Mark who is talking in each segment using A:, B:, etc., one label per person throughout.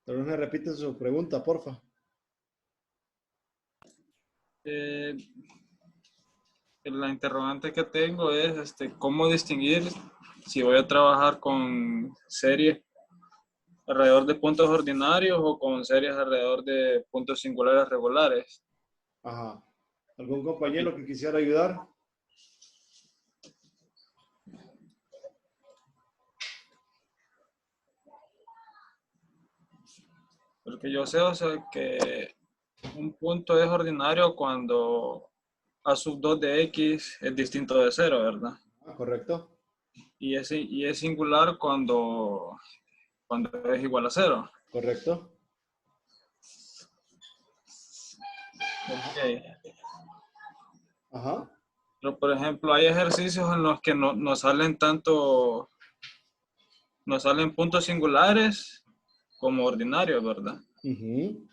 A: Tal vez me repite su pregunta, porfa.
B: Eh, la interrogante que tengo es cómo distinguir si voy a trabajar con series alrededor de puntos ordinarios o con series alrededor de puntos singulares regulares.
A: Ajá. ¿Algún compañero que quisiera ayudar?
B: Porque yo sé, o sea, que un punto es ordinario cuando a sub 2 de x es distinto de cero, ¿verdad?
A: Ah, correcto.
B: Y es singular cuando es igual a cero.
A: Correcto.
B: Ok.
A: Ajá.
B: Pero, por ejemplo, hay ejercicios en los que no salen tanto, no salen puntos singulares como ordinarios, ¿verdad?
A: Ujú.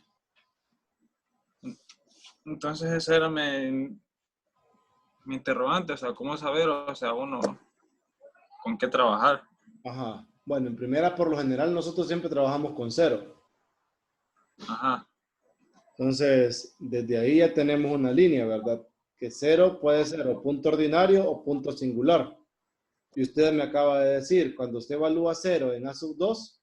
B: Entonces ese era mi interrogante, o sea, ¿cómo saber, o sea, uno con qué trabajar?
A: Ajá. Bueno, en primera, por lo general, nosotros siempre trabajamos con cero.
B: Ajá,
A: Entonces, desde ahí ya tenemos una línea, ¿verdad? Que cero puede ser o punto ordinario o punto singular. Y usted me acaba de decir, cuando usted evalúa cero en A sub 2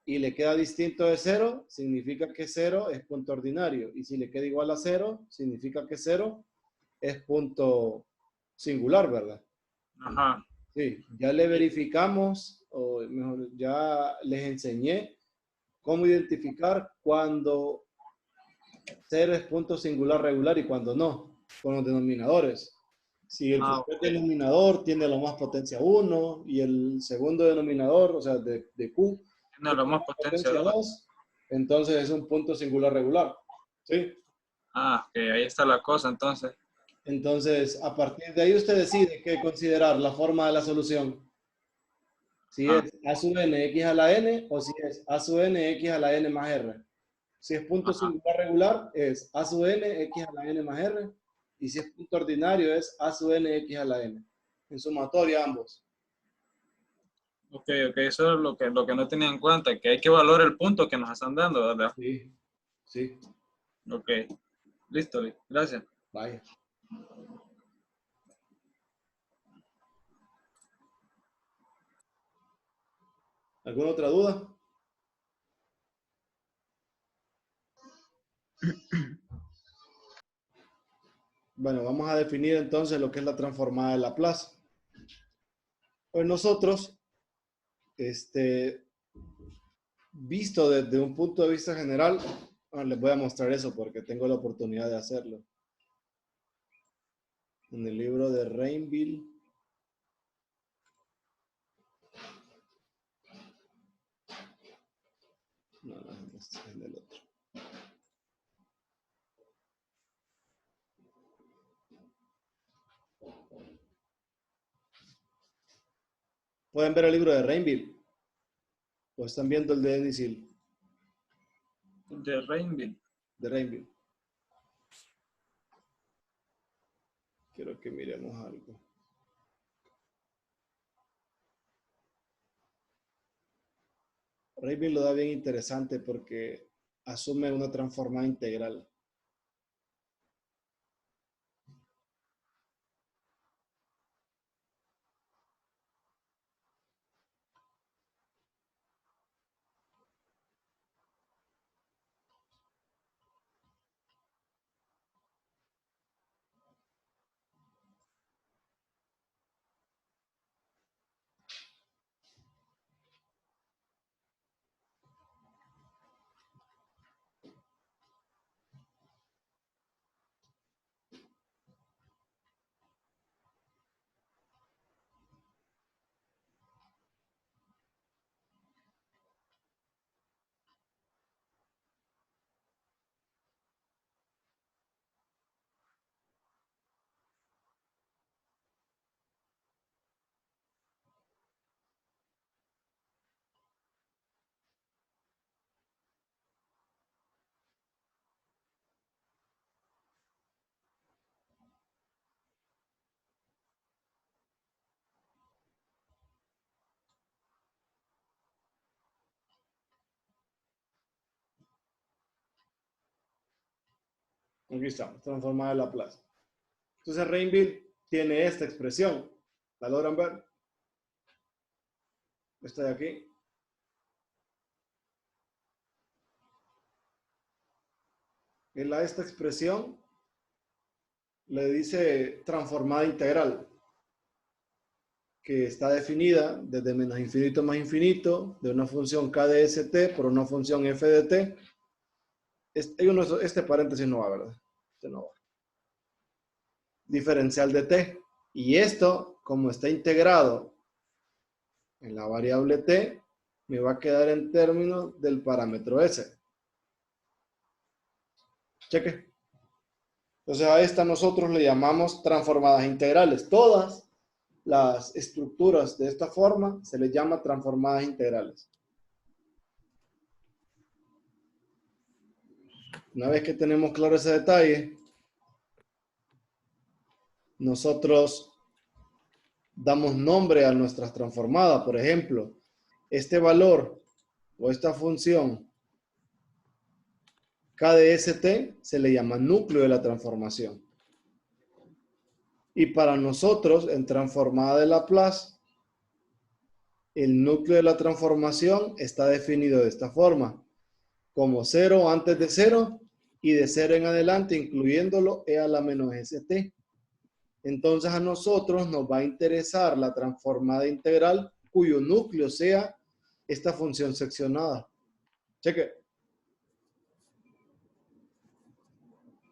A: y le queda distinto de cero, significa que cero es punto ordinario. Y si le queda igual a cero, significa que cero es punto singular, ¿verdad?
B: ajá.
A: Sí, ya le
B: Y-
A: verificamos, o mejor, ya les enseñé cómo identificar cuando cero es punto singular regular y cuando no, con los denominadores. Si el primer
B: ok.
A: denominador tiene lo más potencia 1 y el segundo denominador, o sea, de Q,
B: No,
A: tiene
B: lo
A: lo
B: más
A: más
B: potencia
A: potencia
B: 2.
A: 2, entonces es un punto singular regular. ¿Sí?
B: Ah, ok, ahí está la cosa, entonces.
A: Entonces, a partir de ahí usted decide qué considerar la forma de la solución. Si
B: Ajá,
A: es a sub n x a la n o si es a sub n x a la n más r. Si es punto
B: ajá.
A: singular regular, es a sub n x a la n más r. Y si es punto ordinario, es a sub n x a la n. En sumatoria ambos.
B: Ok, ok, eso es lo que no tenía en cuenta, que hay que valorar el punto que nos están dando, ¿verdad?
A: Sí, sí,
B: Ok, listo, gracias.
A: vaya. ¿Alguna otra duda? Bueno, vamos a definir entonces lo que es la transformada de Laplace. Pues nosotros, este, visto desde un punto de vista general, les voy a mostrar eso porque tengo la oportunidad de hacerlo. En el libro de Rainville. No, no, este es el otro. Pueden ver el libro de Rainville o están viendo el de Enisil,
B: De Rainville.
A: de Rainville. Quiero que miremos algo. Rainville lo da bien interesante porque asume una transformada integral. Aquí está, transformada de Laplace. Entonces Reinville tiene esta expresión. ¿La logran ver? Esta de aquí. Esta expresión le dice transformada integral, que está definida desde menos infinito más infinito de una función k de st por una función f de t. Este paréntesis no va, ¿verdad? Este no va. Diferencial de t. Y esto, como está integrado en la variable t, me va a quedar en términos del parámetro s. Cheque. Entonces a esta nosotros le llamamos transformadas integrales. Todas las estructuras de esta forma se les llama transformadas integrales. Una vez que tenemos claro ese detalle, nosotros damos nombre a nuestras transformadas. Por ejemplo, este valor o esta función k de st se le llama núcleo de la transformación. Y para nosotros, en transformada de Laplace, el núcleo de la transformación está definido de esta forma, como 0 antes de 0 y de 0 en adelante, incluyéndolo e a la menos st. Entonces a nosotros nos va a interesar la transformada integral cuyo núcleo sea esta función seccionada. Cheque.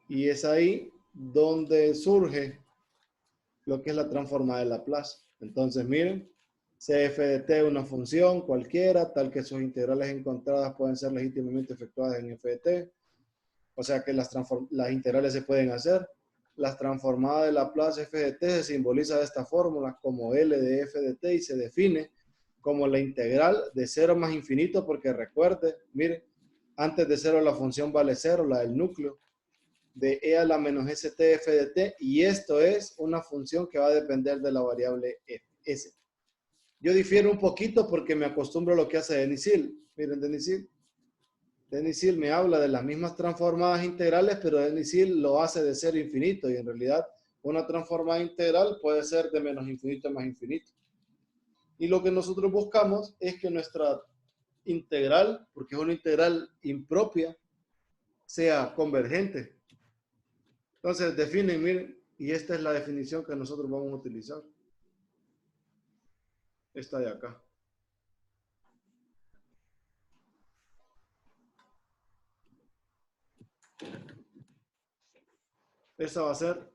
A: Y es ahí donde surge lo que es la transformada de Laplace. Entonces miren, cf de t es una función cualquiera, tal que sus integrales encontradas pueden ser legítimamente efectuadas en f de t. O sea que las integrales se pueden hacer. Las transformadas de Laplace f de t se simboliza de esta fórmula como L de f de t y se define como la integral de 0 más infinito, porque recuerde, mire, antes de 0 la función vale 0, la del núcleo, de e a la menos st f de t, y esto es una función que va a depender de la variable s. Yo difiero un poquito porque me acostumbro a lo que hace Denis Hill. Miren, Denis Hill me habla de las mismas transformadas integrales, pero Denis Hill lo hace de 0 a infinito, y en realidad una transformada integral puede ser de menos infinito a más infinito. Y lo que nosotros buscamos es que nuestra integral, porque es una integral impropia, sea convergente. Entonces definen, miren, y esta es la definición que nosotros vamos a utilizar. Esta de acá. Esta va a ser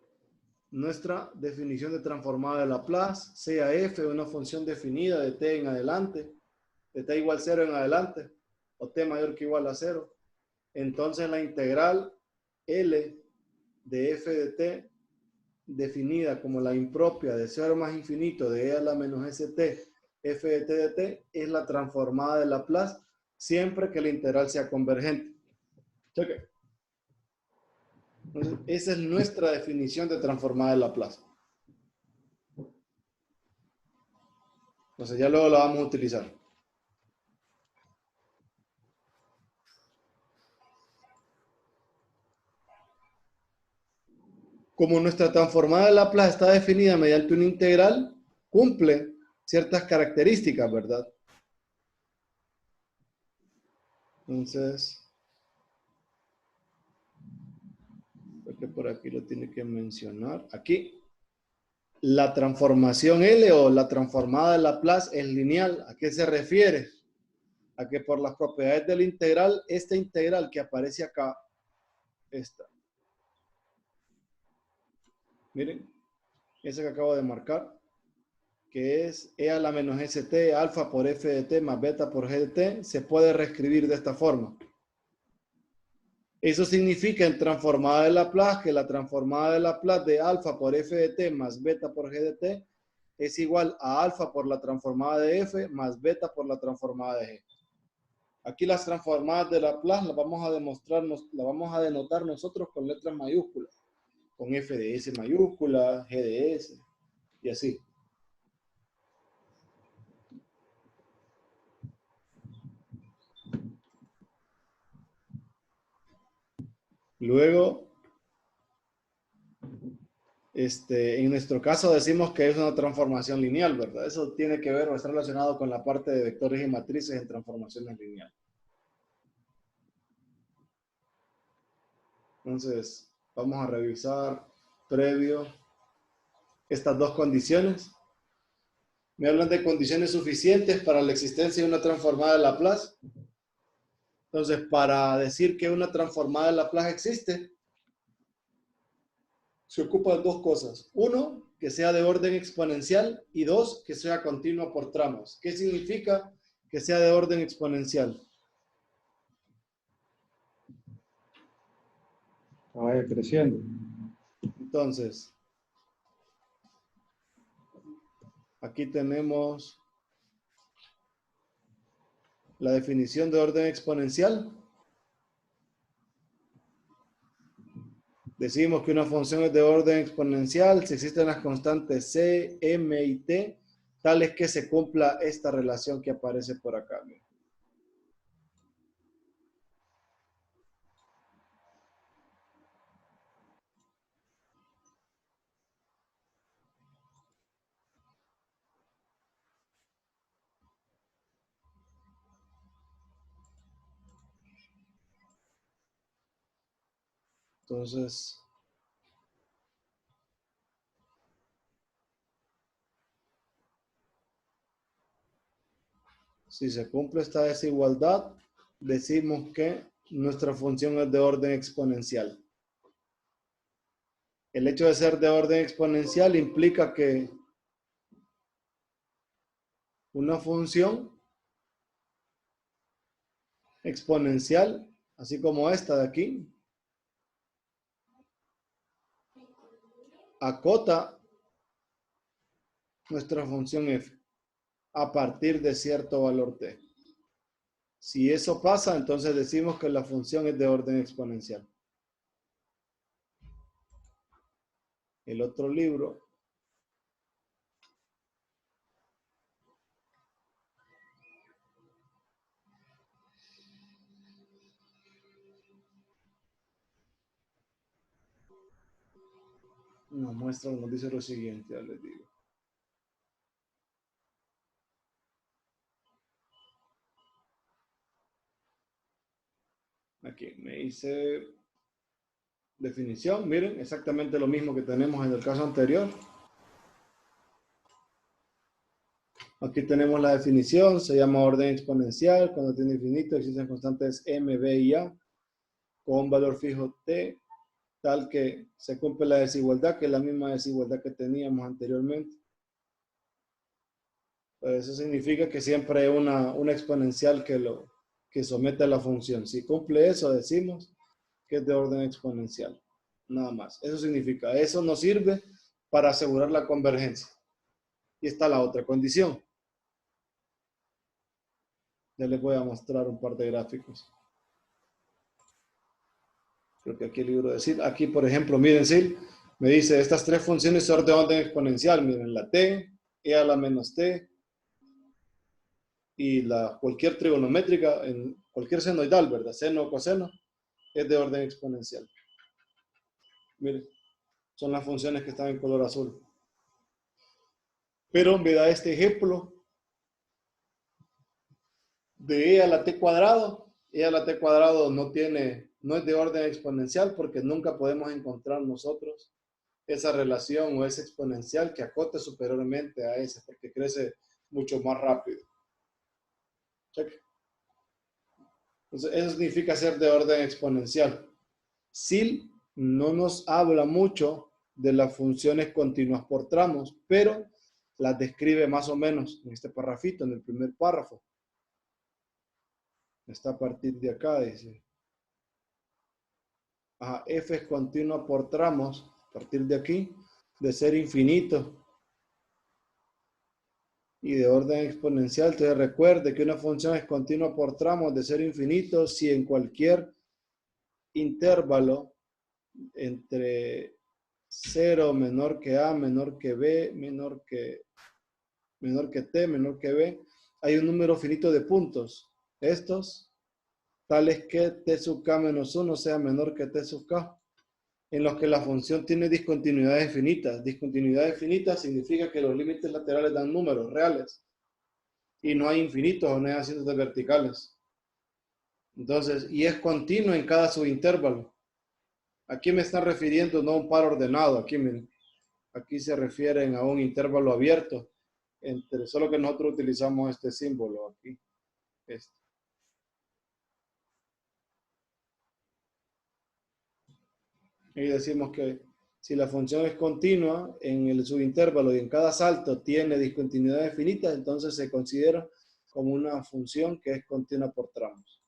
A: nuestra definición de transformada de Laplace, sea f una función definida de t en adelante, de t igual a 0 en adelante, o t mayor que igual a 0. Entonces la integral L de f de t, definida como la impropia de 0 más infinito de e a la menos st f de t, es la transformada de Laplace siempre que la integral sea convergente. Cheque. Entonces, esa es nuestra definición de transformada de Laplace. Entonces ya luego la vamos a utilizar. Como nuestra transformada de Laplace está definida mediante una integral, cumple ciertas características, ¿verdad? Entonces, porque por aquí lo tiene que mencionar. Aquí, la transformación L o la transformada de Laplace es lineal. ¿A qué se refiere? A que por las propiedades de la integral, esta integral que aparece acá, esta. Miren, esa que acabo de marcar, que es e a la menos st alfa por f de t más beta por g de t, se puede reescribir de esta forma. Eso significa en transformada de Laplace que la transformada de Laplace de alfa por f de t más beta por g de t es igual a alfa por la transformada de f más beta por la transformada de g. Aquí las transformadas de Laplace las vamos a demostrar, las vamos a denotar nosotros con letras mayúsculas, con f de s mayúscula, g de s y así. Luego En nuestro caso decimos que es una transformación lineal, ¿verdad? Eso tiene que ver o está relacionado con la parte de vectores y matrices en transformaciones lineales. Entonces, vamos a revisar previo estas dos condiciones. Me hablan de condiciones suficientes para la existencia de una transformada de Laplace. Entonces, para decir que una transformada de Laplace existe, se ocupan dos cosas. Uno, que sea de orden exponencial, y dos, que sea continua por tramos. ¿Qué significa que sea de orden exponencial?
C: Vaya creciendo.
A: Entonces, aquí tenemos la definición de orden exponencial. Decimos que una función es de orden exponencial si existen las constantes c, m y t, tales que se cumpla esta relación que aparece por acá. Entonces, si se cumple esta desigualdad, decimos que nuestra función es de orden exponencial. El hecho de ser de orden exponencial implica que una función exponencial, así como esta de aquí, acota nuestra función f a partir de cierto valor t. Si eso pasa, entonces decimos que la función es de orden exponencial. El otro libro nos dice lo siguiente, ya les digo. Aquí me dice definición, miren, exactamente lo mismo que tenemos en el caso anterior. Aquí tenemos la definición, se llama orden exponencial, cuando tiene infinito existen constantes m, b y a, con un valor fijo t, tal que se cumple la desigualdad, que es la misma desigualdad que teníamos anteriormente. Pues eso significa que siempre hay una exponencial que somete a la función. Si cumple eso, decimos que es de orden exponencial. Nada más. Eso significa, eso nos sirve para asegurar la convergencia. Y está la otra condición. Ya les voy a mostrar un par de gráficos. Creo que aquí el libro decir, aquí por ejemplo, miren, Sil, me dice, estas tres funciones son de orden exponencial. Miren, la t, e a la menos t, y cualquier trigonométrica, en cualquier senoidal, ¿verdad? Seno o coseno, es de orden exponencial. Miren, son las funciones que están en color azul. Pero me da este ejemplo de e a la t cuadrado. E a la t cuadrado no es de orden exponencial porque nunca podemos encontrar nosotros esa relación o ese exponencial que acote superiormente a ese porque crece mucho más rápido. Check. Entonces, eso significa ser de orden exponencial. SIL no nos habla mucho de las funciones continuas por tramos, pero las describe más o menos en este parrafito, en el primer párrafo. Está a partir de acá, dice. F es continua por tramos, a partir de aquí, de ser infinito y de orden exponencial. Entonces recuerde que una función es continua por tramos de ser infinito si en cualquier intervalo entre 0 menor que a, menor que b, menor que t, menor que b, hay un número finito de puntos. Estos, tales que t sub k menos 1 sea menor que t sub k. en los que la función tiene discontinuidades finitas. Discontinuidades finitas significa que los límites laterales dan números reales y no hay infinitos o no hay asíntotas verticales. Entonces, y es continuo en cada subintervalo. Aquí me están refiriendo no a un par ordenado, aquí, miren, aquí se refieren a un intervalo abierto, solo que nosotros utilizamos este símbolo aquí. Este. Y decimos que si la función es continua en el subintervalo y en cada salto tiene discontinuidades finitas, entonces se considera como una función que es continua por tramos.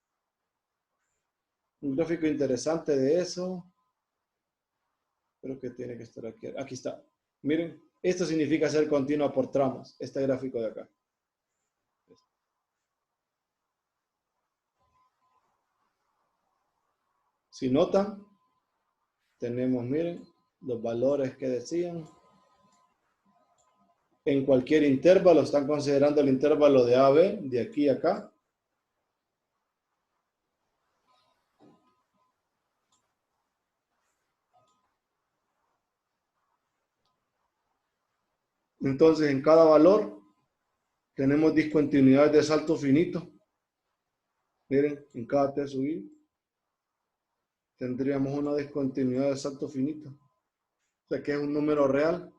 A: Un gráfico interesante de eso, creo que tiene que estar aquí. Aquí está. Miren, esto significa ser continua por tramos, este gráfico de acá. Si notan, tenemos, miren, los valores que decían. En cualquier intervalo, están considerando el intervalo de AB, de aquí a acá. Entonces, en cada valor tenemos discontinuidades de salto finito. Miren, en cada T sub I tendríamos una discontinuidad de salto finito. O sea, que es un número real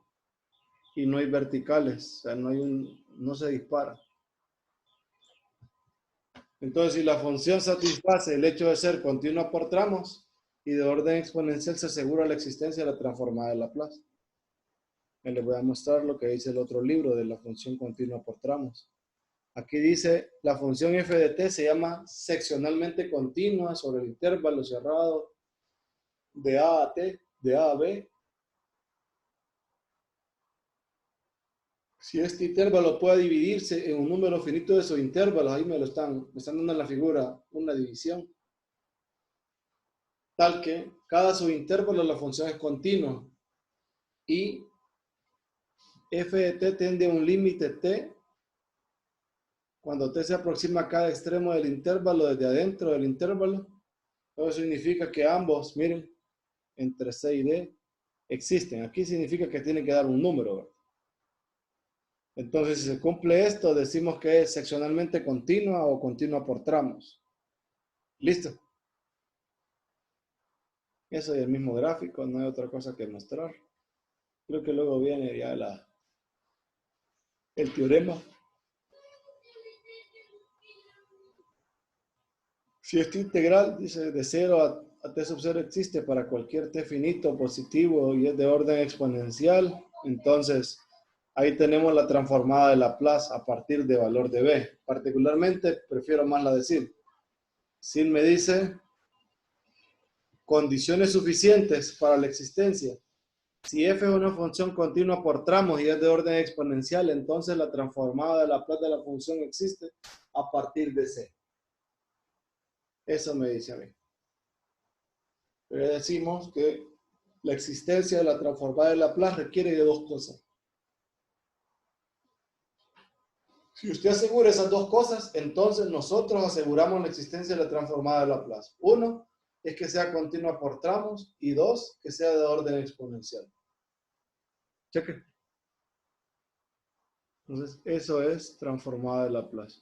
A: y no hay verticales. O sea, no se dispara. Entonces, si la función satisface el hecho de ser continua por tramos y de orden exponencial, se asegura la existencia de la transformada de Laplace. Les voy a mostrar lo que dice el otro libro de la función continua por tramos. Aquí dice, la función f de t se llama seccionalmente continua sobre el intervalo cerrado de A a T, de A a B. Si este intervalo puede dividirse en un número finito de subintervalos, ahí me están dando en la figura una división, tal que cada subintervalo la función es continua y f de t tiende a un límite t cuando t se aproxima a cada extremo del intervalo desde adentro del intervalo. Eso significa que ambos, miren, entre C y D existen. Aquí significa que tiene que dar un número, ¿verdad? Entonces, si se cumple esto, decimos que es seccionalmente continua o continua por tramos. ¿Listo? Eso es el mismo gráfico, no hay otra cosa que mostrar. Creo que luego viene ya el teorema. Si esta integral, dice, de 0 a t sub 0 existe para cualquier t finito positivo y es de orden exponencial, entonces ahí tenemos la transformada de Laplace a partir de valor de b. Particularmente, prefiero más la de Sin. Sin me dice condiciones suficientes para la existencia. Si f es una función continua por tramos y es de orden exponencial, entonces la transformada de Laplace de la función existe a partir de c. Eso me dice a mí. Pero decimos que la existencia de la transformada de Laplace requiere de dos cosas. Si usted asegura esas dos cosas, entonces nosotros aseguramos la existencia de la transformada de Laplace. Uno, es que sea continua por tramos, y dos, que sea de orden exponencial. Cheque. Entonces, eso es transformada de Laplace.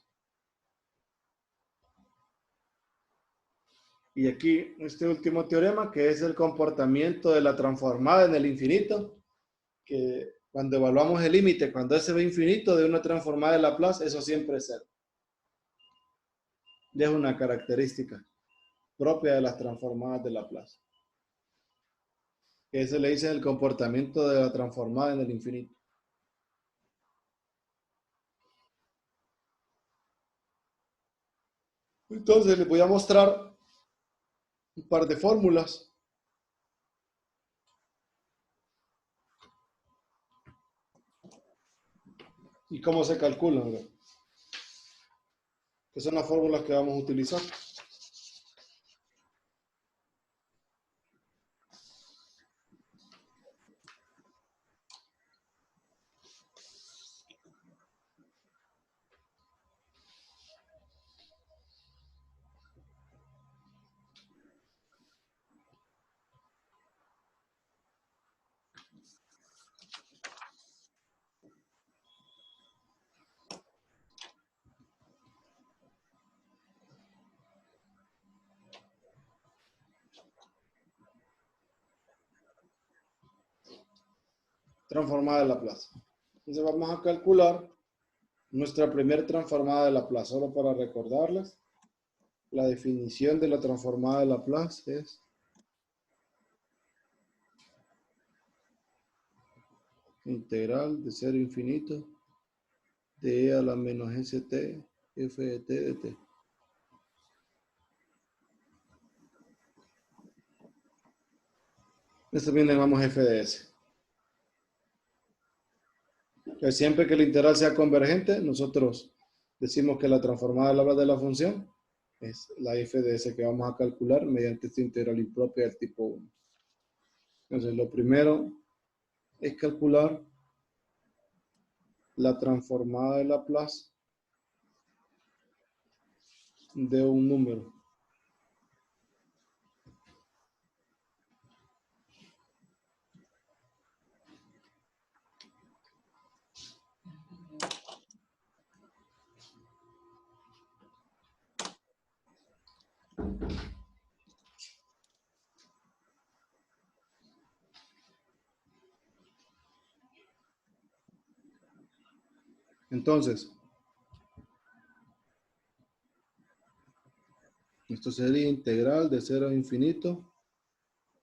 A: Y aquí, este último teorema, que es el comportamiento de la transformada en el infinito, que cuando evaluamos el límite, cuando ese ve infinito de una transformada de Laplace, eso siempre es cero. Y es una característica propia de las transformadas de Laplace. Que se le dice el comportamiento de la transformada en el infinito. Entonces les voy a mostrar un par de fórmulas. Y cómo se calculan, ¿verdad? Que son las fórmulas que vamos a utilizar. transformada de Laplace. Entonces vamos a calcular nuestra primera transformada de Laplace. Solo para recordarles, la definición de la transformada de Laplace es integral de 0 a infinito de e a la menos st f de t de t. Esto también le llamamos f de s. Siempre que el integral sea convergente, nosotros decimos que la transformada de Laplace de la función es la f de s que vamos a calcular mediante esta integral impropia del tipo 1. Entonces, lo primero es calcular la transformada de Laplace de un número. Entonces, esto sería integral de 0 a infinito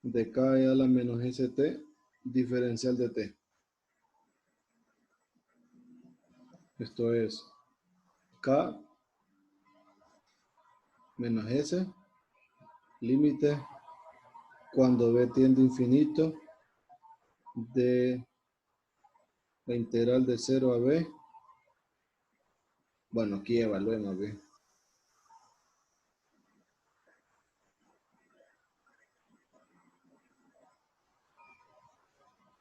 A: de k a la menos st diferencial de t. Esto es k menos s, límite cuando b tiende a infinito de la integral de 0 a b. Bueno, aquí evaluemos b.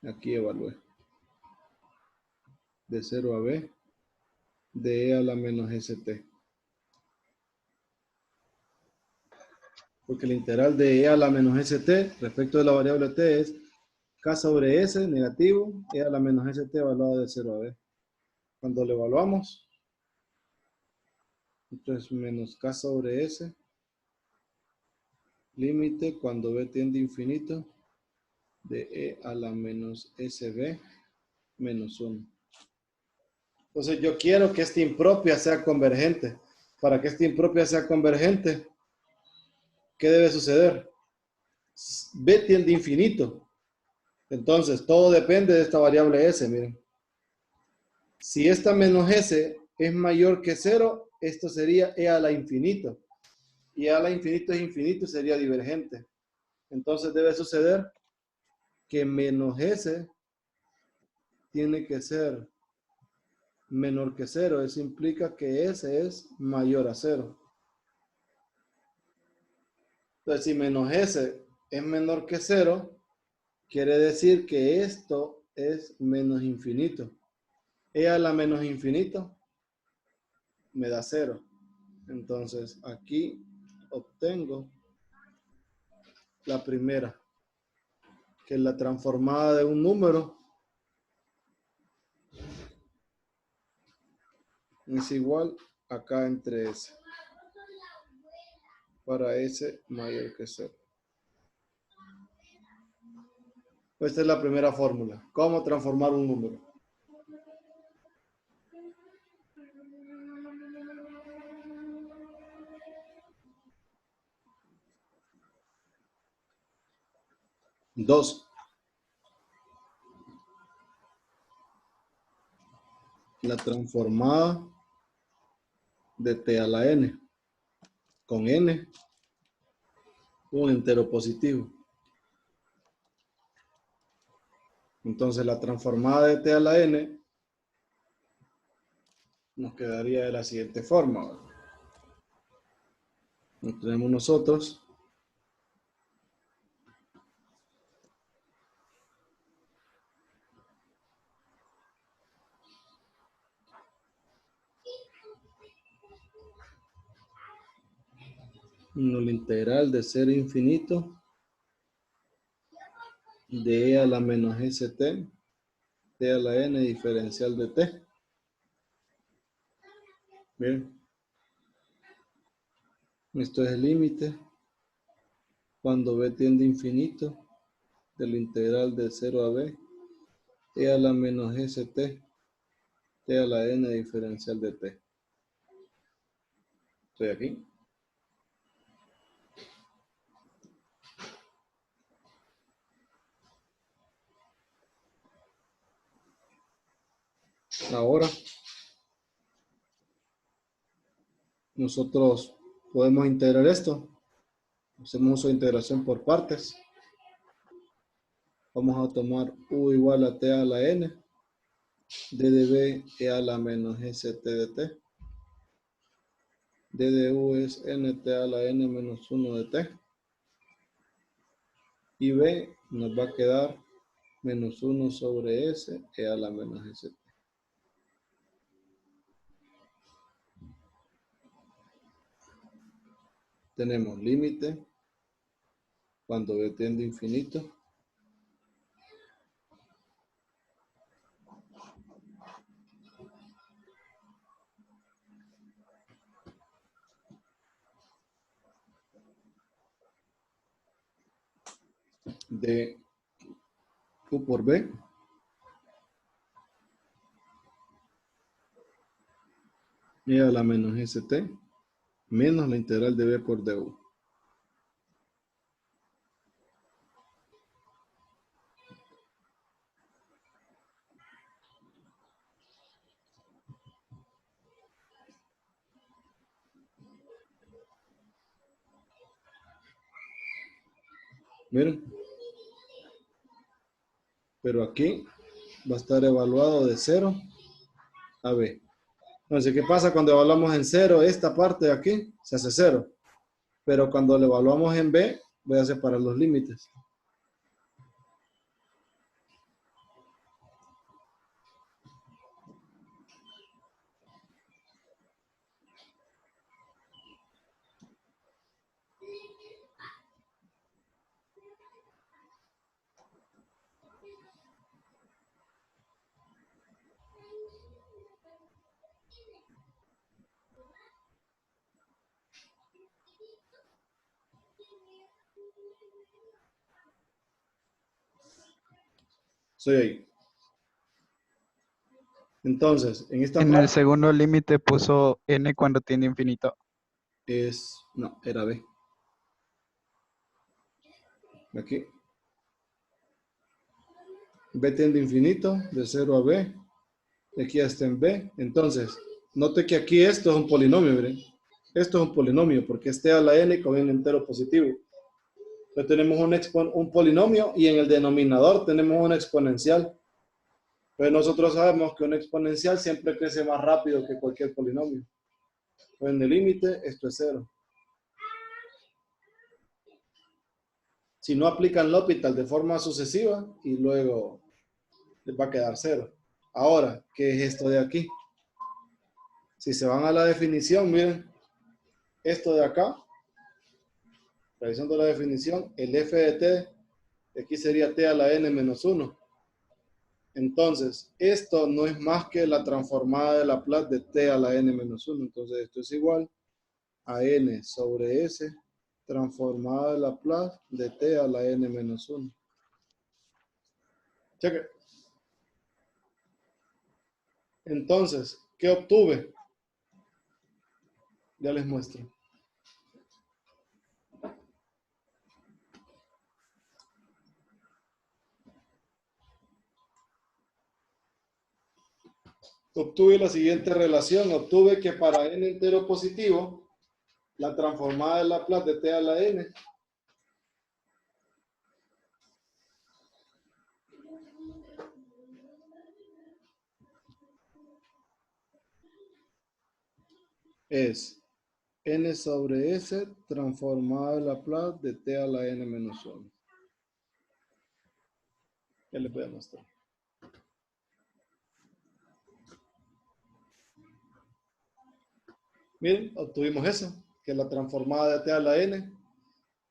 A: Aquí evalué. De 0 a b de e a la menos st. Porque la integral de e a la menos st respecto de la variable t es k sobre s negativo, e a la menos st evaluado de 0 a b. Cuando lo evaluamos, entonces menos k sobre s, límite cuando b tiende a infinito, de e a la menos sb menos 1. Entonces yo quiero que esta impropia sea convergente. Para que esta impropia sea convergente, ¿qué debe suceder? B tiende a infinito. Entonces todo depende de esta variable s, miren. Si esta menos s es mayor que 0, esto sería e a la infinito. Y e a la infinito es infinito, sería divergente. Entonces debe suceder que menos s tiene que ser menor que 0. Eso implica que s es mayor a 0. Entonces, si menos s es menor que 0, quiere decir que esto es menos infinito. E a la menos infinito me da 0. Entonces, aquí obtengo la primera, que es la transformada de un número es igual a k entre s, para s mayor que 0. Esta es la primera fórmula. ¿Cómo transformar un número? Dos. La transformada de t a la n. Con n, un entero positivo. Entonces la transformada de t a la n nos quedaría de la siguiente forma. Tenemos nosotros la integral de 0 a infinito de e a la menos st t a la n diferencial de t. Bien. Esto es el límite cuando b tiende a infinito de la integral de 0 a b E a la menos st, t a la n diferencial de t. Estoy aquí. Ahora, nosotros podemos integrar esto. Hacemos uso de integración por partes. Vamos a tomar u igual a t a la n, d de b e a la menos st de t. d de u es nt a la n menos 1 de t. Y b nos va a quedar menos 1 sobre s e a la menos st. Tenemos límite cuando b tiende a infinito. De u por b e a la menos st menos la integral de b por du. Miren, pero aquí va a estar evaluado de 0 a b. Entonces, ¿qué pasa cuando evaluamos en 0? Esta parte de aquí se hace 0. Pero cuando lo evaluamos en b, voy a separar los límites. Soy ahí. Entonces, en esta
C: En el
A: parte
C: segundo límite puso n cuando tiene infinito.
A: no, era b. Aquí. B tiende a infinito, de 0 a b. De aquí hasta en b. Entonces, note que aquí esto es un polinomio, miren. Esto es un polinomio porque este a la n con un entero positivo. Entonces tenemos un polinomio y en el denominador tenemos una exponencial. Pues nosotros sabemos que un exponencial siempre crece más rápido que cualquier polinomio. Pues en el límite esto es 0. Si no aplican L'Hopital de forma sucesiva y luego les va a quedar 0. Ahora, ¿qué es esto de aquí? Si se van a la definición, miren, esto de acá, revisando la definición, el f de t, aquí sería t a la n menos 1. Entonces, esto no es más que la transformada de Laplace de t a la n menos 1. Entonces, esto es igual a n sobre s transformada de Laplace de t a la n menos 1. Cheque. Entonces, ¿qué obtuve? Ya les muestro. Obtuve la siguiente relación. Obtuve que para n entero positivo, la transformada de Laplace de t a la n es n sobre s transformada de Laplace de t a la n menos 1. Ya les voy a mostrar. Miren, obtuvimos eso, que la transformada de t a la n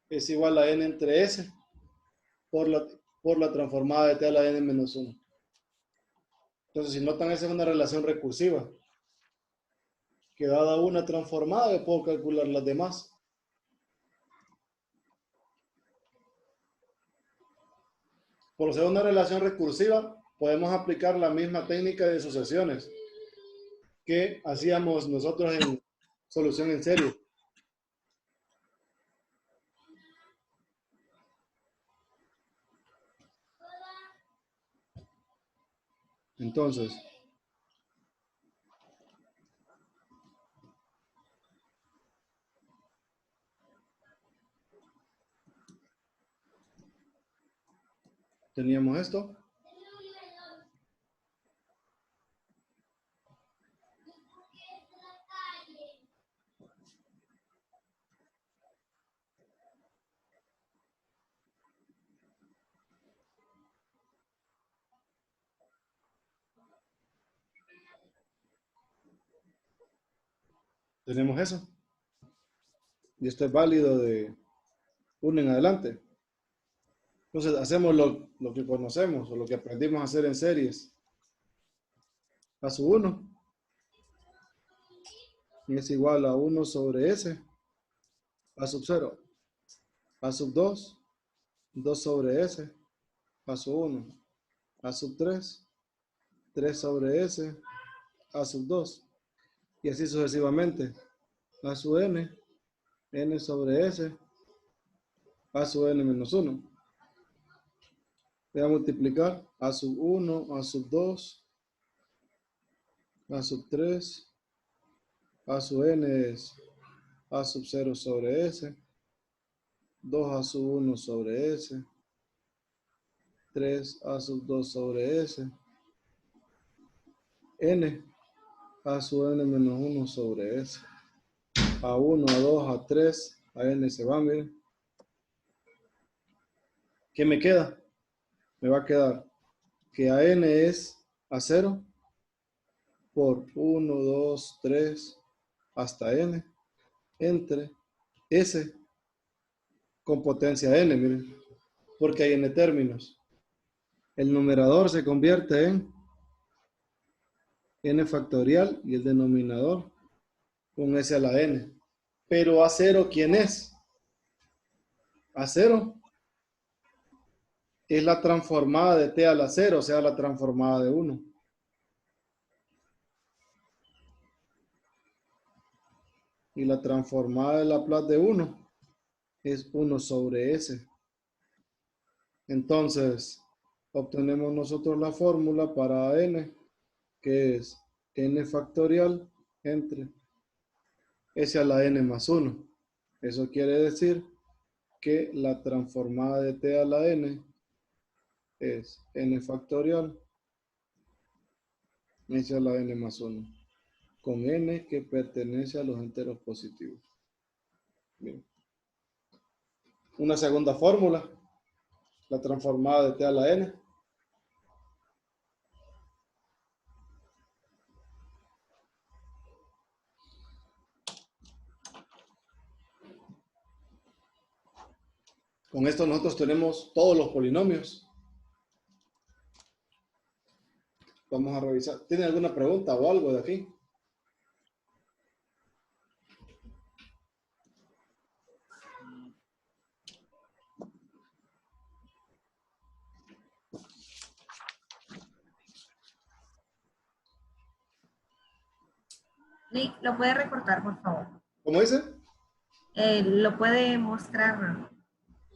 A: es igual a n entre s por la transformada de t a la n menos 1. Entonces, si notan, esa es una relación recursiva. Que dada una transformada, yo puedo calcular las demás. Por ser una relación recursiva, podemos aplicar la misma técnica de sucesiones que hacíamos nosotros en solución en serie. Entonces, teníamos esto. Tenemos eso. Y esto es válido de 1 en adelante. Entonces, hacemos lo que conocemos o lo que aprendimos a hacer en series. A sub 1 es igual a 1 sobre S. A sub 0. A sub 2, 2 sobre S. A sub 1. A sub 3, 3 sobre S. A sub 2. Y así sucesivamente. A sub N, N sobre S. A sub N menos 1. Voy a multiplicar A sub 1, A sub 2, A sub 3, A sub N es A sub 0 sobre S, 2 A sub 1 sobre S, 3 A sub 2 sobre S, N, A sub N menos 1 sobre S, A1, A2, A3, a N se va, miren. ¿Qué me queda? Me va a quedar que a N es A0 por 1, 2, 3 hasta N entre S con potencia N, miren, porque hay N términos. El numerador se convierte en N factorial y el denominador con S a la N. Pero A0, ¿quién es? A0 es la transformada de T a la 0, o sea, la transformada de 1. Y la transformada de Laplace de 1 es 1 sobre S. Entonces, obtenemos nosotros la fórmula para N, que es N factorial entre S a la N más 1. Eso quiere decir que la transformada de T a la N es N factorial S a la N más 1, con N que pertenece a los enteros positivos. Bien. Una segunda fórmula, la transformada de T a la N. Con esto nosotros tenemos todos los polinomios. Vamos a revisar. ¿Tiene alguna pregunta o algo de aquí?
D: Nick, ¿lo puede recortar, por favor?
A: ¿Cómo dice?
D: Lo puede mostrar,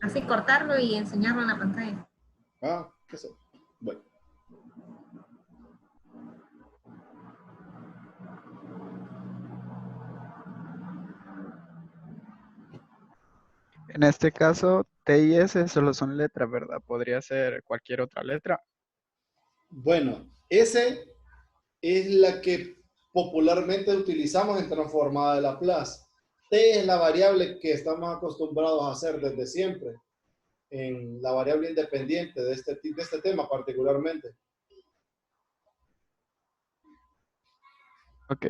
D: así cortarlo y enseñarlo en la pantalla.
A: Ah, eso. Bueno.
C: En este caso, T y S solo son letras, ¿verdad? Podría ser cualquier otra letra.
A: Bueno, S es la que popularmente utilizamos en transformada de Laplace. T es la variable que estamos acostumbrados a hacer desde siempre, en la variable independiente de este tema particularmente.
C: Ok.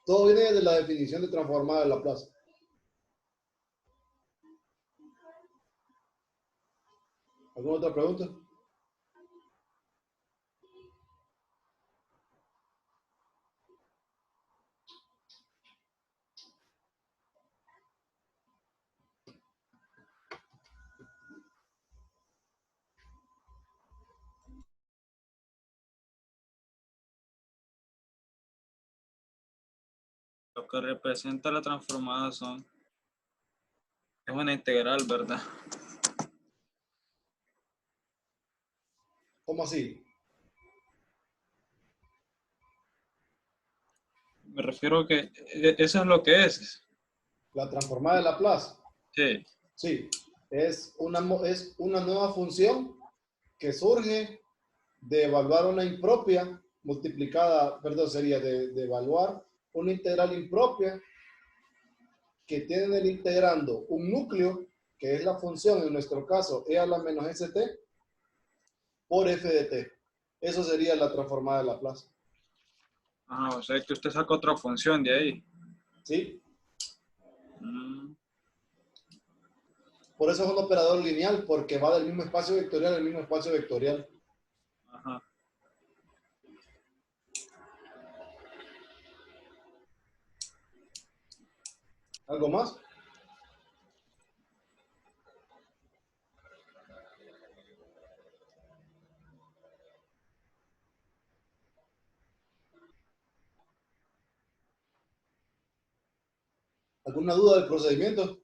A: Todo viene de la definición de transformada de Laplace. ¿Alguna otra pregunta?
B: Lo que representa la transformada es una integral, ¿verdad?
A: ¿Cómo así?
B: Me refiero a que eso es lo que es.
A: La transformada de Laplace.
B: Sí.
A: Sí, es una nueva función que surge de evaluar una impropia multiplicada, perdón, sería de evaluar una integral impropia que tiene en el integrando un núcleo, que es la función, en nuestro caso, e a la menos st, por f de t. Eso sería la transformada de Laplace.
B: Ajá, o sea que usted saca otra función de ahí.
A: ¿Sí?
B: Mm,
A: Por eso es un operador lineal, porque va del mismo espacio vectorial al mismo espacio vectorial.
B: ajá.
A: ¿Algo más? ¿Alguna duda del procedimiento?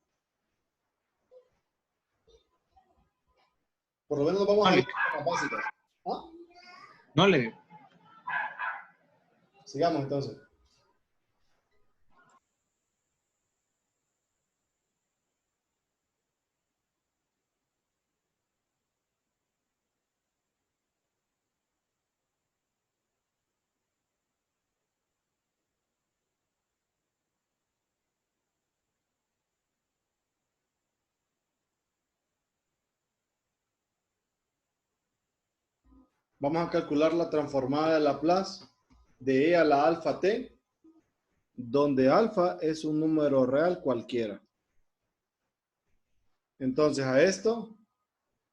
A: Por lo menos vamos
E: No
A: a
E: le,
A: ir a las básicas. ¿Ah?
E: no le.
A: Sigamos entonces. Vamos a calcular la transformada de Laplace de e a la alfa t, donde alfa es un número real cualquiera. Entonces a esto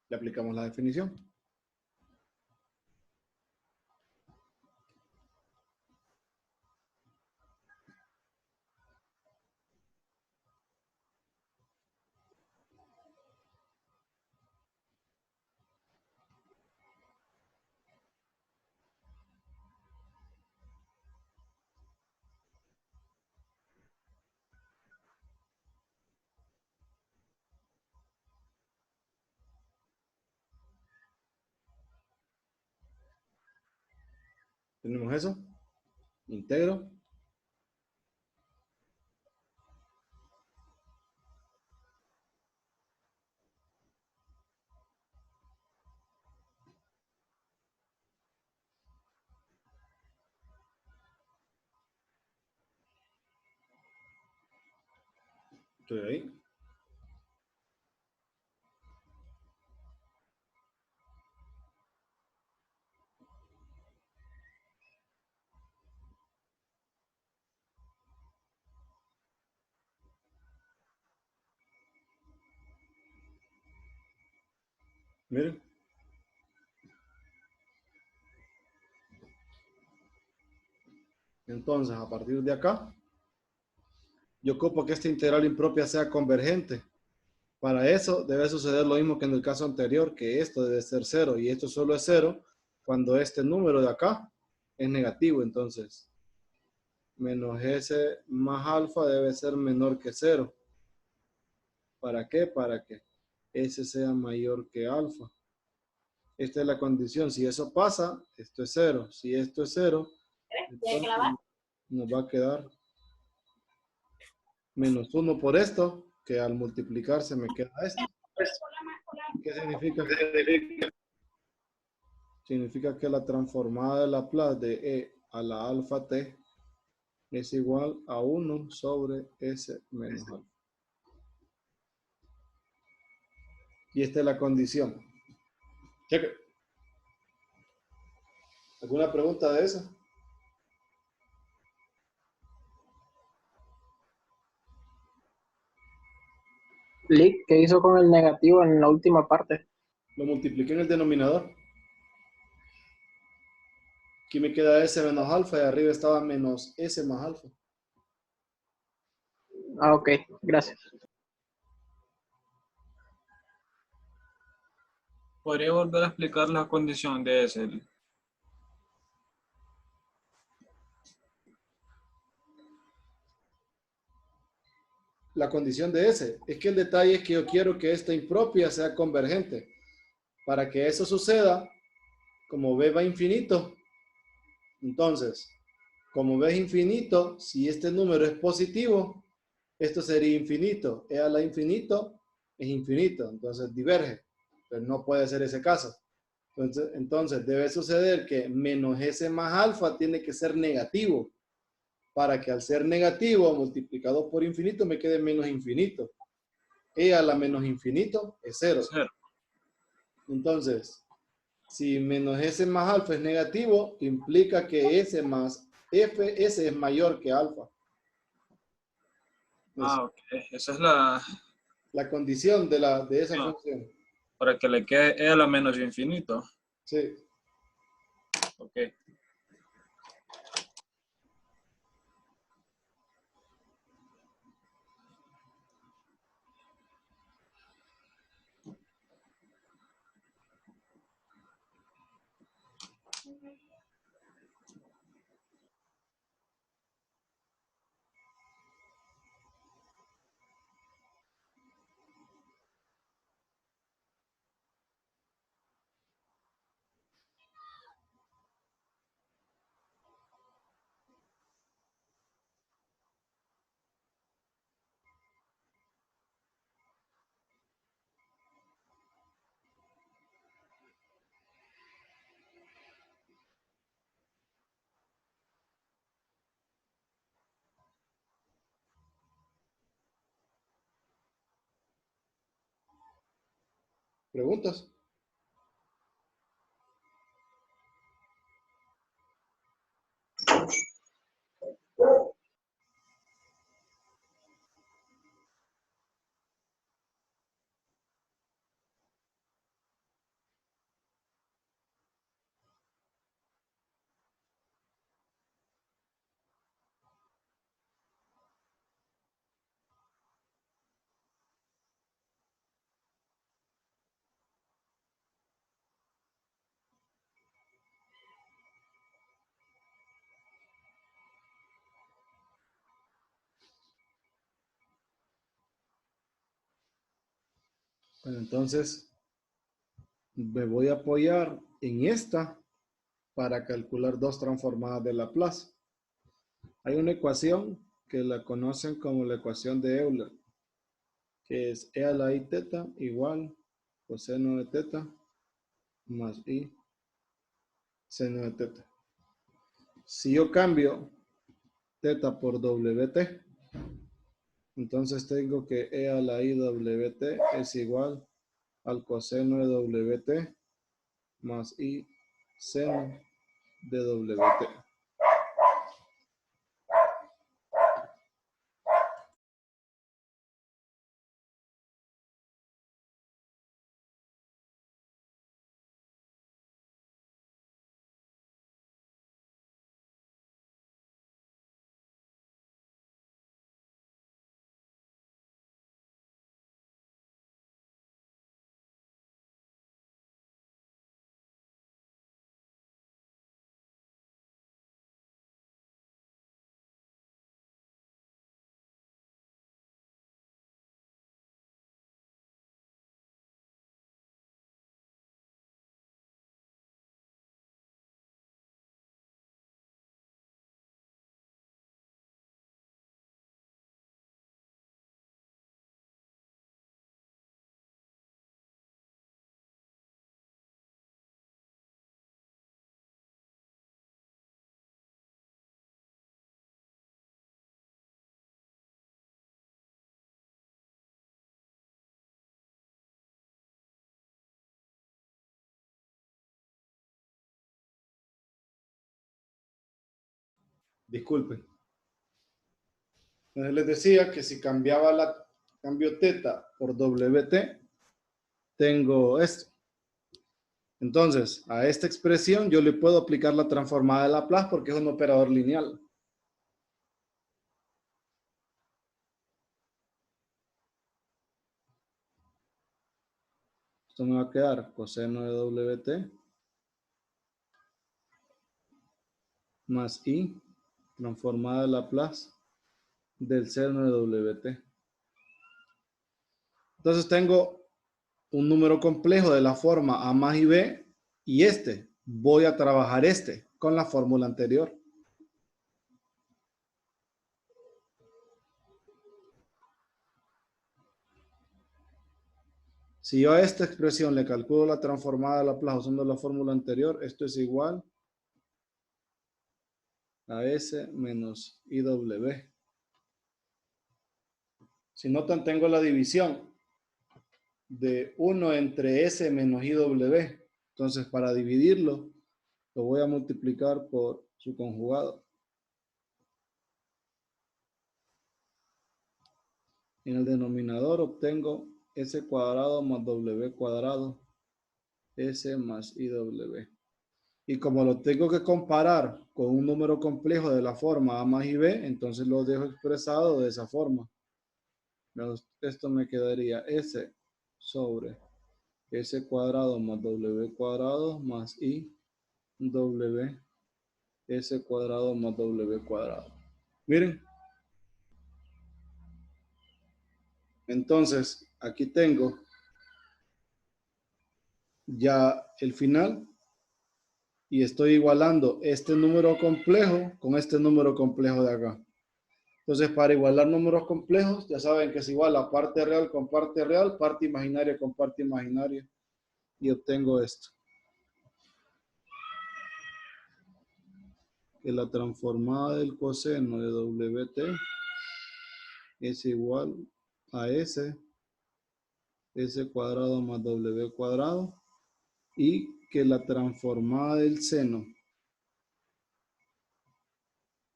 A: le aplicamos la definición. Tenemos eso. Integro. Estoy ahí. Miren. Entonces, a partir de acá, yo ocupo que esta integral impropia sea convergente. Para eso debe suceder lo mismo que en el caso anterior, que esto debe ser 0 y esto solo es 0 cuando este número de acá es negativo. Entonces, menos s más alfa debe ser menor que 0. ¿Para qué? Para que s sea mayor que alfa. Esta es la condición. Si eso pasa, esto es 0. Si esto es 0, entonces nos va a quedar menos 1 por esto, que al multiplicarse me queda esto. ¿Qué significa? Significa que la transformada de Laplace de e a la alfa t es igual a 1 sobre s menos alfa. Y esta es la condición. Cheque. ¿Alguna pregunta de esa?
F: Lick, ¿qué hizo con el negativo en la última parte?
A: Lo multipliqué en el denominador. Aquí me queda s menos alfa y arriba estaba menos s más alfa.
F: Ah, ok, gracias.
B: ¿Podría volver a explicar la condición de ese?
A: la condición de S. Es que el detalle es que yo quiero que esta impropia sea convergente. Para que eso suceda, como B va a infinito, entonces, como B es infinito, si este número es positivo, esto sería infinito. E a la infinito es infinito, entonces diverge. Pero no puede ser ese caso. Entonces debe suceder que menos S más alfa tiene que ser negativo. Para que al ser negativo multiplicado por infinito me quede menos infinito. E a la menos infinito es cero.
B: Cero.
A: Entonces, si menos S más alfa es negativo, implica que S más Fs es mayor que alfa.
B: Ah, ok. Esa es
A: La condición de esa función.
B: para que le quede E a la menos infinito.
A: Sí.
B: Ok.
A: ¿Preguntas? Bueno, entonces me voy a apoyar en esta para calcular dos transformadas de Laplace. Hay una ecuación que la conocen como la ecuación de Euler, que es E a la I teta igual coseno de teta más I seno de teta. Si yo cambio teta por WT, entonces tengo que E a la I WT es igual al coseno de WT más I seno de WT. Disculpen. Entonces les decía que si cambio teta por WT, tengo esto. Entonces, a esta expresión yo le puedo aplicar la transformada de Laplace porque es un operador lineal. Esto me va a quedar coseno de WT más I transformada de Laplace del seno de WT. Entonces tengo un número complejo de la forma a más y b y este. Voy a trabajar este con la fórmula anterior. Si yo a esta expresión le calculo la transformada de Laplace usando la fórmula anterior, esto es igual a S menos IW. Si notan, tengo la división de 1 entre S menos IW. Entonces, para dividirlo, lo voy a multiplicar por su conjugado. En el denominador obtengo S cuadrado más W cuadrado, S más IW. Y como lo tengo que comparar con un número complejo de la forma a más y b, entonces lo dejo expresado de esa forma. Esto me quedaría S sobre S cuadrado más W cuadrado más I W S cuadrado más W cuadrado. Miren. Entonces, aquí tengo ya el final y estoy igualando este número complejo con este número complejo de acá. Entonces, para igualar números complejos, ya saben que es igual a parte real con parte real, parte imaginaria con parte imaginaria, y obtengo esto. Que la transformada del coseno de WT es igual a S cuadrado más W cuadrado, y que la transformada del seno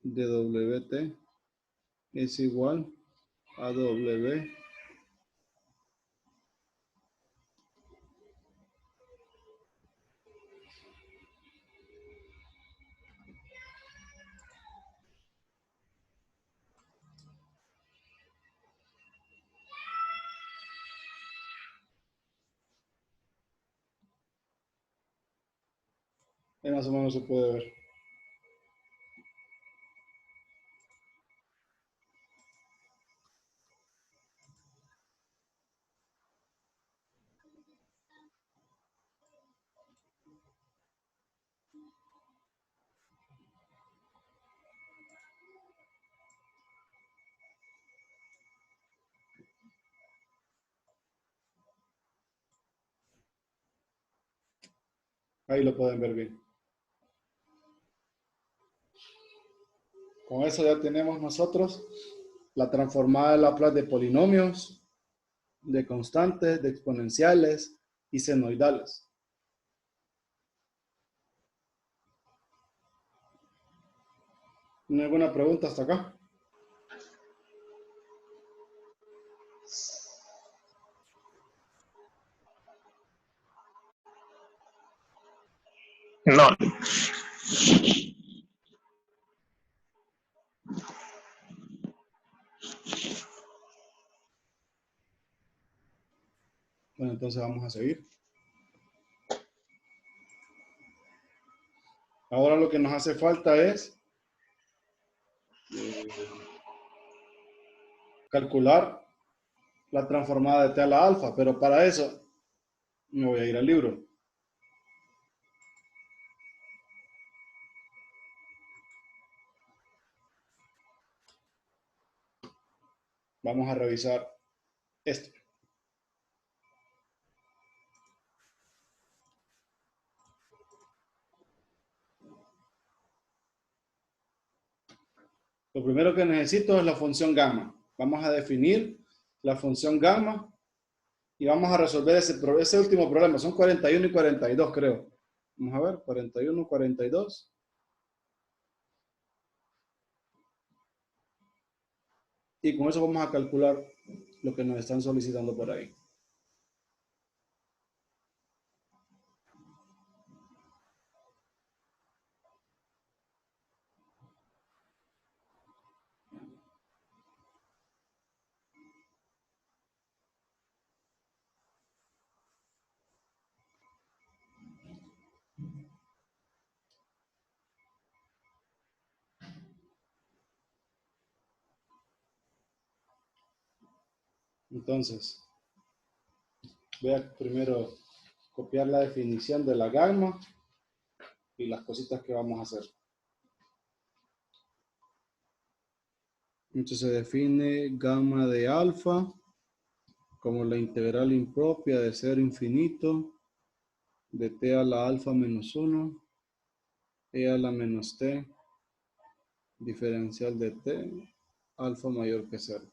A: de WT es igual a W. Ahí más o menos se puede ver. Ahí lo pueden ver bien. Con eso ya tenemos nosotros la transformada de Laplace de polinomios, de constantes, de exponenciales y senoidales. ¿Tiene alguna pregunta hasta acá?
F: No,
A: Bueno, entonces vamos a seguir. Ahora lo que nos hace falta es calcular la transformada de t a la alfa, pero para eso me voy a ir al libro. Vamos a revisar esto. Lo primero que necesito es la función gamma. Vamos a definir la función gamma y vamos a resolver ese último problema. Son 41 y 42, creo. Vamos a ver, 41, 42. Y con eso vamos a calcular lo que nos están solicitando por ahí. Entonces, Voy a primero copiar la definición de la gamma y las cositas que vamos a hacer. Entonces se define gamma de alfa como la integral impropia de 0 infinito de t a la alfa menos 1 e a la menos t diferencial de t alfa mayor que 0.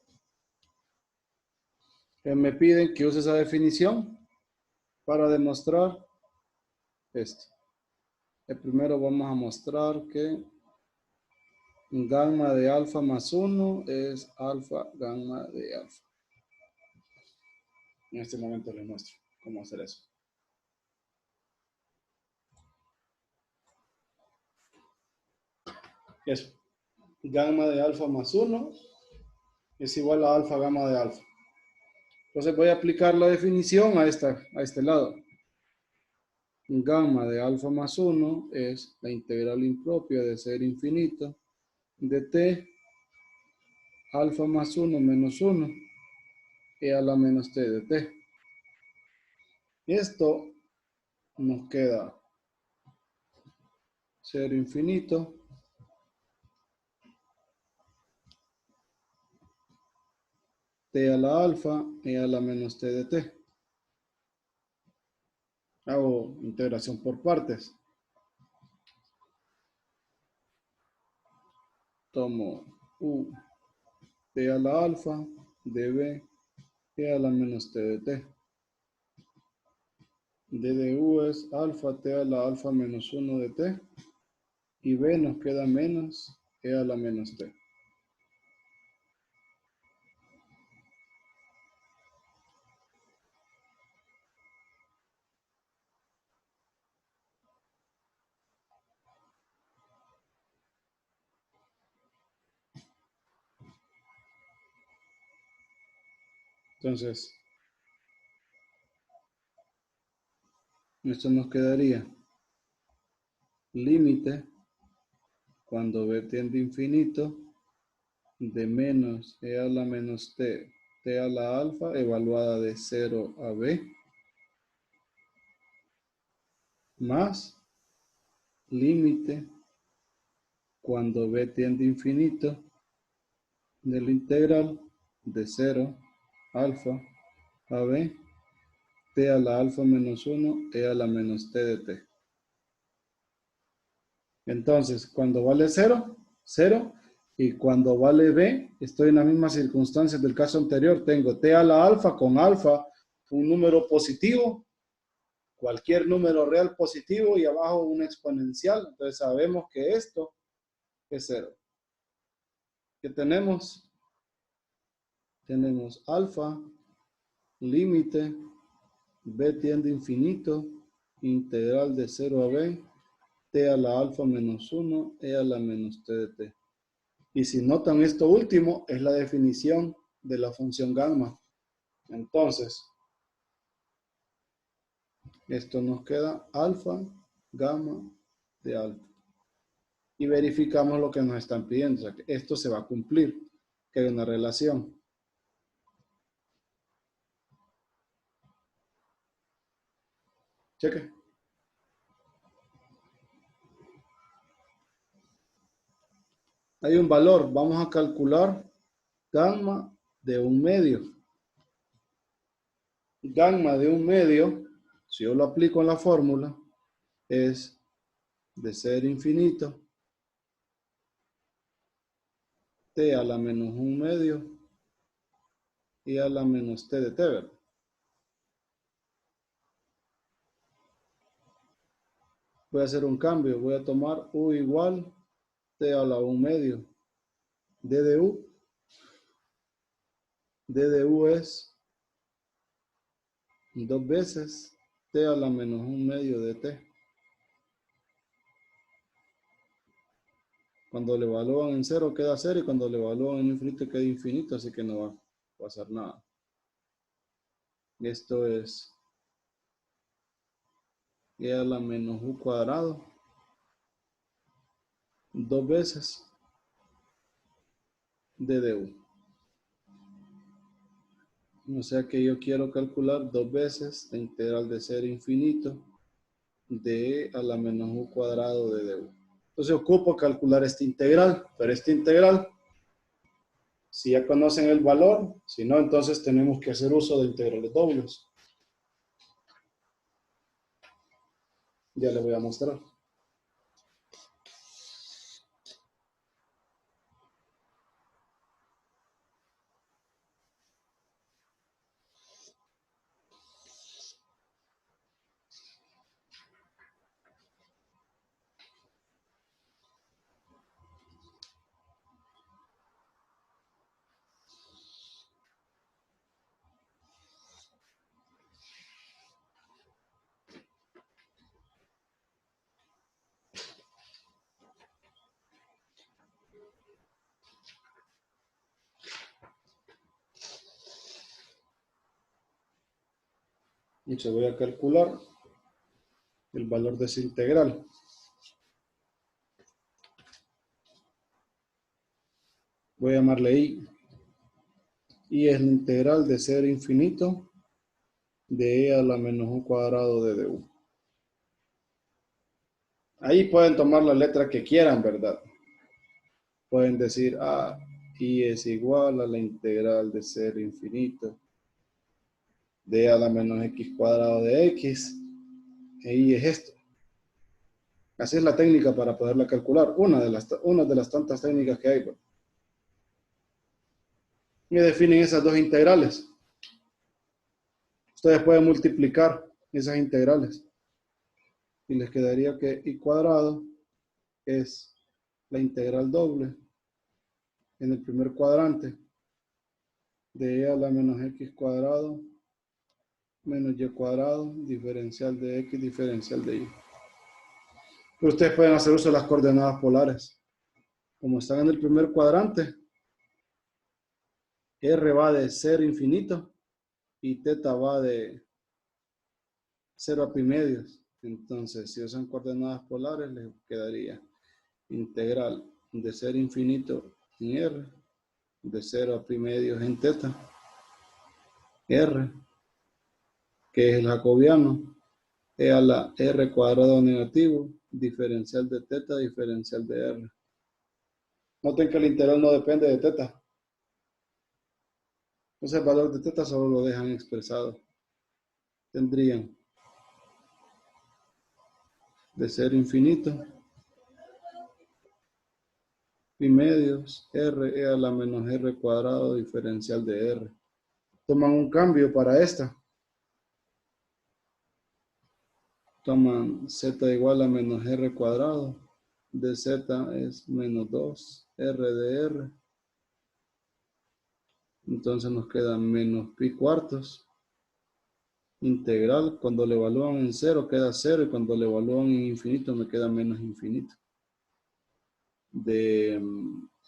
A: Me piden que use esa definición para demostrar esto. Primero vamos a mostrar que gamma de alfa más 1 es alfa gamma de alfa. En este momento les muestro cómo hacer eso. Eso. Gamma de alfa más 1 es igual a alfa gamma de alfa. Entonces voy a aplicar la definición a este lado. Gamma de alfa más 1 es la integral impropia de 0 infinito de t alfa más 1 menos 1 e a la menos t de t. Esto nos queda 0 infinito t a la alfa e a la menos t de t. Hago integración por partes. Tomo u t a la alfa de b e a la menos t de t. d de u es alfa t a la alfa menos 1 de t. Y b nos queda menos e a la menos t. Entonces, esto nos quedaría límite cuando b tiende a infinito de menos e a la menos t, t a la alfa evaluada de 0 a b, más límite cuando b tiende a infinito de la integral de 0 alfa a b, t a la alfa menos 1 e a la menos t de t. Entonces, cuando vale 0, 0. Y cuando vale b, estoy en las mismas circunstancias del caso anterior. Tengo t a la alfa con alfa, un número positivo, cualquier número real positivo y abajo una exponencial. Entonces sabemos que esto es 0. ¿Qué tenemos? Tenemos alfa, límite, b tiende a infinito, integral de 0 a b, t a la alfa menos 1, e a la menos t de t. Y si notan esto último, es la definición de la función gamma. Entonces, esto nos queda alfa gamma de alfa. Y verificamos lo que nos están pidiendo. O sea, que esto se va a cumplir, que hay una relación. Cheque. Hay un valor. Vamos a calcular gamma de un medio. Gamma de un medio, si yo lo aplico en la fórmula, es de 0 infinito t a la menos un medio y a la menos t de t, ¿verdad? Voy a hacer un cambio. Voy a tomar u igual t a la 1 medio. d de u. d de u es 2 veces t a la menos 1 medio de t. Cuando le evalúan en 0 queda 0 y cuando le evalúan en infinito queda infinito, así que no va a pasar nada. Esto es e a la menos u cuadrado 2 veces d de u. O sea que yo quiero calcular 2 veces la integral de 0 a infinito de e a la menos u cuadrado de du. Entonces ocupo calcular esta integral, pero esta integral, si ya conocen el valor, si no, entonces tenemos que hacer uso de integrales dobles. Ya les voy a mostrar. Y se voy a calcular el valor de esa integral. Voy a llamarle i. Y es la integral de 0 a infinito de e a la menos u cuadrado de du. Ahí pueden tomar la letra que quieran, ¿verdad? Pueden decir, i es igual a la integral de 0 a infinito de e a la menos x cuadrado de x. E i es esto. Así es la técnica para poderla calcular. Una de las tantas técnicas que hay, ¿verdad? Y definen esas dos integrales. Ustedes pueden multiplicar esas integrales. Y les quedaría que i cuadrado es la integral doble en el primer cuadrante de e a la menos x cuadrado menos y cuadrado diferencial de x diferencial de y. Pero ustedes pueden hacer uso de las coordenadas polares. Como están en el primer cuadrante, r va de 0 a infinito y teta va de 0 a pi medios. Entonces, si usan coordenadas polares, les quedaría integral de 0 a infinito en r, de 0 a pi medios en teta, r, que es el jacobiano, e a la r cuadrado negativo, diferencial de teta, diferencial de r. Noten que el integral no depende de teta. Entonces el valor de teta solo lo dejan expresado. Tendrían de 0 a infinito, pi medios, r e a la menos r cuadrado diferencial de r. Toman un cambio para esta. Toman z igual a menos r cuadrado. De z es menos 2 r de r. Entonces nos queda menos pi cuartos. Integral, cuando le evalúan en 0 queda 0 y cuando le evalúan en infinito me queda menos infinito. De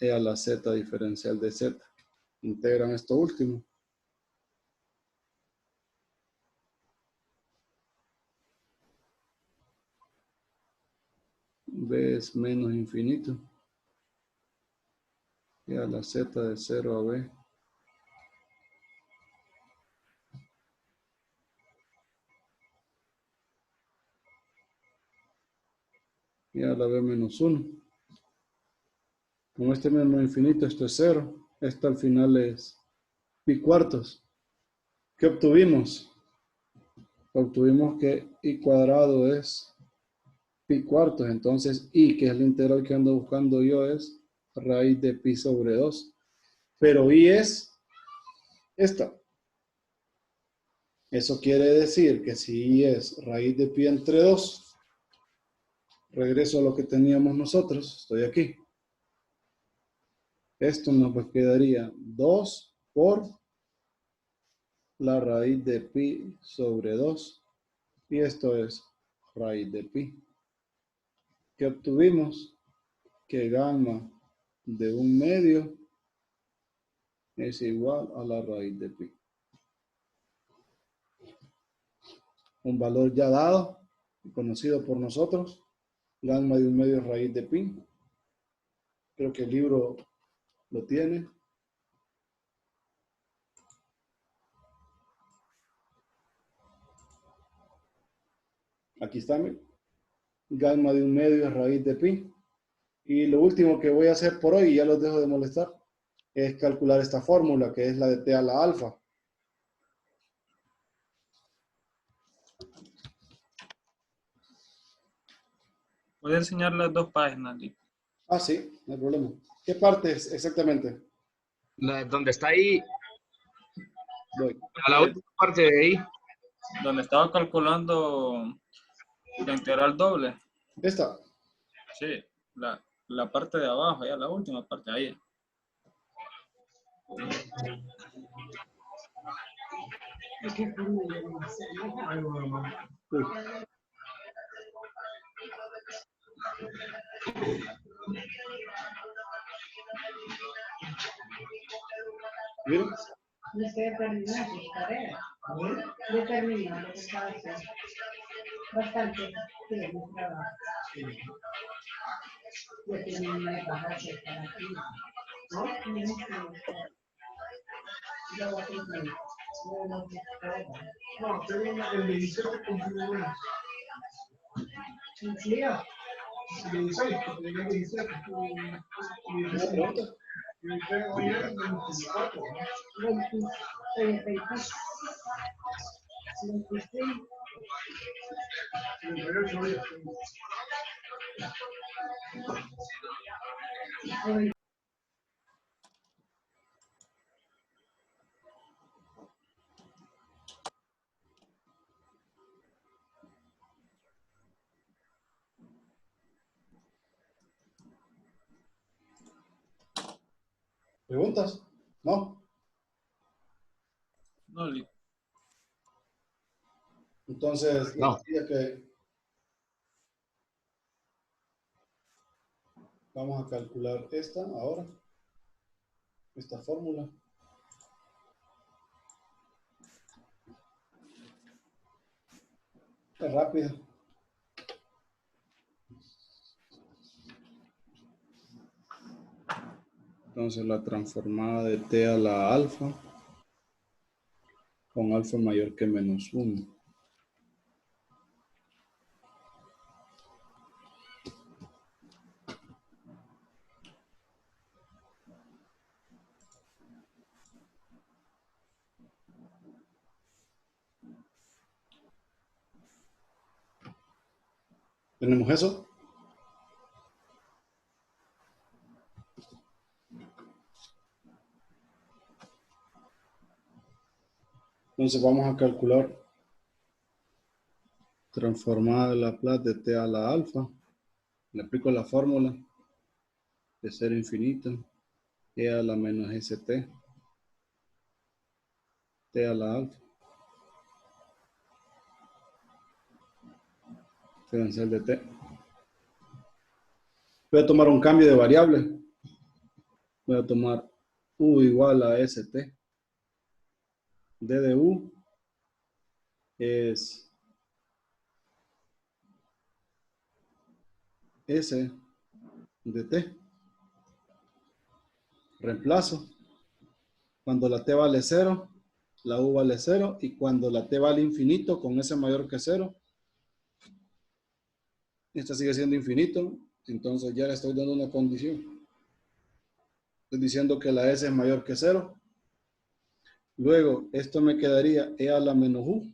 A: e a la z diferencial de z. Integran esto último. B es menos infinito. E a la z de 0 a b. Y a la b menos 1. Con este menos infinito esto es 0. Esto al final es pi cuartos. ¿Qué obtuvimos? Obtuvimos que i cuadrado es pi cuartos. Entonces i, que es la integral que ando buscando yo, es raíz de pi sobre 2. Pero i es esta. Eso quiere decir que si i es raíz de pi entre 2, regreso a lo que teníamos nosotros, estoy aquí. Esto nos quedaría 2 por la raíz de pi sobre 2. Y esto es raíz de pi. ¿Qué obtuvimos? Que gamma de 1/2 es igual a la raíz de pi. Un valor ya dado, conocido por nosotros. Gamma de 1/2 es raíz de pi. Creo que el libro lo tiene. Aquí está, mi gamma de 1/2 es raíz de pi. Y lo último que voy a hacer por hoy, y ya los dejo de molestar, es calcular esta fórmula, que es la de t a la alfa.
B: Voy a enseñar las dos páginas, Lick.
A: Ah, sí, no hay problema. ¿Qué parte es exactamente?
E: Donde está ahí,
A: Voy.
E: a la última parte de ahí.
B: Donde estaba calculando la integral doble.
A: Esta.
B: Sí, la parte de abajo, ya la última parte, ahí.
A: Uy. ¿Miren?
G: Usted terminó su carrera. Yo terminé lo que estaba haciendo. Bastante tiene mi trabajo. Yo terminé de pagarse para aquí. ¿No? Yo voy a cumplir. No, pero el 17 cumplió una. ¿Cumplió? El 16, porque el 17.
A: ¿Una pregunta?
G: Y creo que ayer el 24. 26. 28 días.
A: ¿Preguntas? ¿No?
B: No, Lick.
A: Entonces,
E: No.
A: decía que vamos a calcular esta ahora. Esta fórmula. Es rápida. Entonces la transformada de t a la alfa con alfa mayor que menos 1. ¿Tenemos eso? Entonces vamos a calcular transformada de Laplace de t a la alfa. Le aplico la fórmula de 0 infinito e a la menos st t a la alfa diferencial de t. Voy a tomar un cambio de variable. Voy a tomar u igual a st. d de u es s de t. Reemplazo. Cuando la t vale 0, la u vale 0. Y cuando la t vale infinito, con s mayor que 0, esta sigue siendo infinito. Entonces ya le estoy dando una condición. Estoy diciendo que la s es mayor que 0. Luego, esto me quedaría e a la menos u.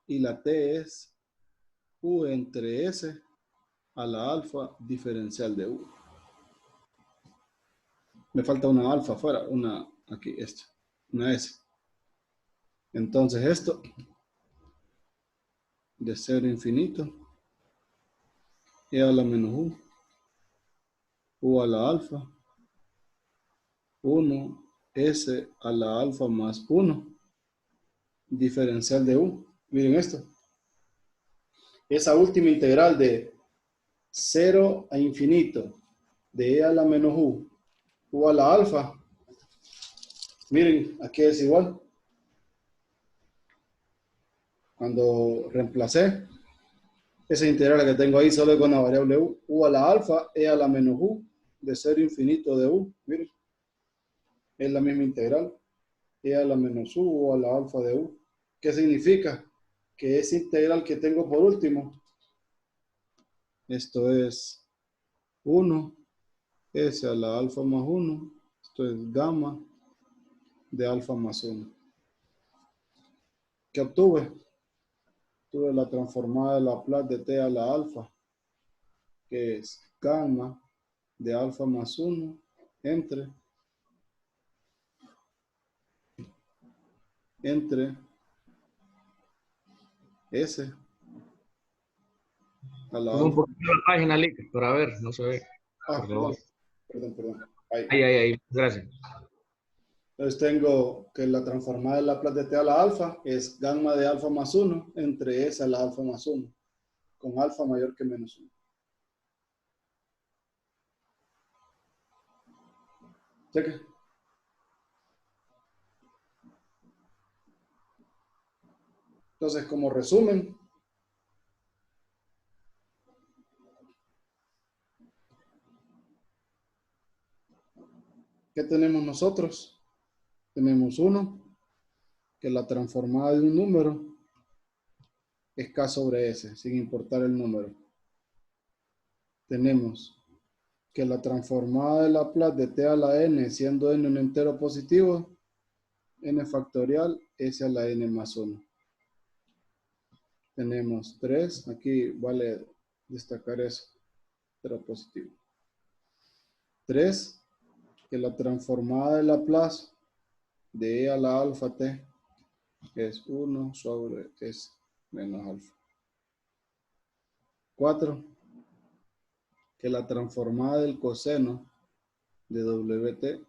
A: Y la t es u entre s a la alfa diferencial de u. Me falta una alfa afuera, una aquí, esta, una s. Entonces esto de 0 infinito e a la menos u a la alfa, 1, s a la alfa más 1, diferencial de u. Miren esto. Esa última integral de 0 a infinito de e a la menos u a la alfa. Miren, aquí es igual. Cuando reemplacé esa integral que tengo ahí solo con la variable u a la alfa, e a la menos u, de 0 infinito de u. Miren, es la misma integral, e a la menos u a la alfa de u. ¿Qué significa? que esa integral que tengo por último, esto es 1, S a la alfa más 1, esto es gamma de alfa más 1. ¿Qué obtuve? Tuve la transformada de Laplace de t a la alfa, que es gamma de alfa más 1 entre S a la
E: Sube un
A: alfa.
E: poquito la página, Lick, para ver, no se ve.
A: Ah,
E: Por favor.
A: perdón. Ahí.
E: Ahí. Gracias.
A: Entonces tengo que la transformada de Laplace de t a la alfa es gamma de alfa más 1 entre S a la alfa más 1, con alfa mayor que menos 1. Cheque. Entonces, como resumen, ¿qué tenemos nosotros? Tenemos uno, que la transformada de un número es K sobre S, sin importar el número. Tenemos que la transformada de Laplace de t a la n, siendo n un entero positivo, n factorial, S a la n más 1. Tenemos 3, aquí vale destacar eso, entero positivo. 3, que la transformada de Laplace de e a la alfa t es 1 sobre s menos alfa. 4, que la transformada del coseno de wt